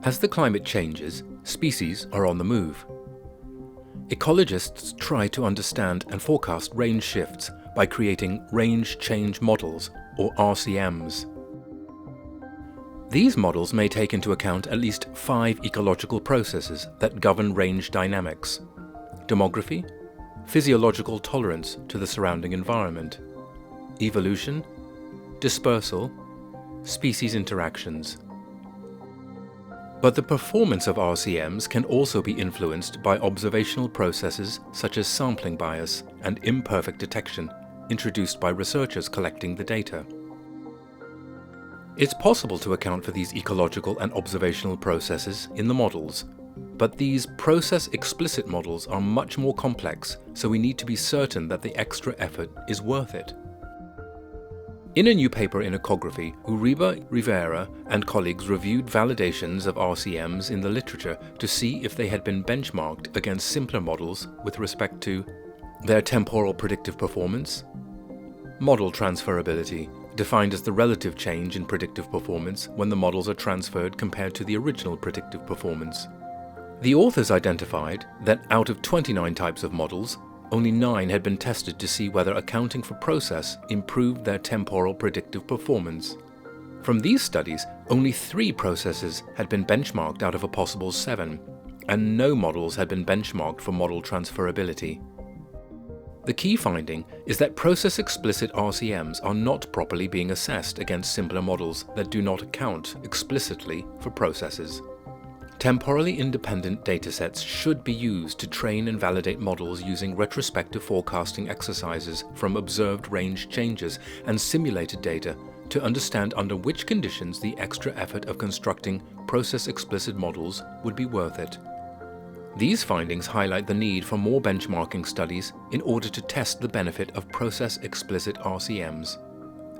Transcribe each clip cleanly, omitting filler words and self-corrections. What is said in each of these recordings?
As the climate changes, species are on the move. Ecologists try to understand and forecast range shifts by creating range change models, or RCMs. These models may take into account at least 5 ecological processes that govern range dynamics: demography, physiological tolerance to the surrounding environment, evolution, dispersal, species interactions. But the performance of RCMs can also be influenced by observational processes such as sampling bias and imperfect detection introduced by researchers collecting the data. It's possible to account for these ecological and observational processes in the models, but these process-explicit models are much more complex, so we need to be certain that the extra effort is worth it. In a new paper in Ecological, Uribe Ribera and colleagues reviewed validations of RCMs in the literature to see if they had been benchmarked against simpler models with respect to their temporal predictive performance, model transferability, defined as the relative change in predictive performance when the models are transferred compared to the original predictive performance. The authors identified that out of 29 types of models, only 9 had been tested to see whether accounting for process improved their temporal predictive performance. From these studies, only 3 processes had been benchmarked out of a possible 7, and no models had been benchmarked for model transferability. The key finding is that process-explicit RCMs are not properly being assessed against simpler models that do not account explicitly for processes. Temporally independent datasets should be used to train and validate models using retrospective forecasting exercises from observed range changes and simulated data to understand under which conditions the extra effort of constructing process-explicit models would be worth it. These findings highlight the need for more benchmarking studies in order to test the benefit of process-explicit RCMs.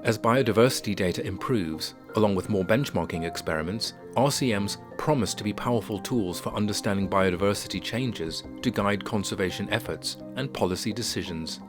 As biodiversity data improves, along with more benchmarking experiments, RCMs promise to be powerful tools for understanding biodiversity changes to guide conservation efforts and policy decisions.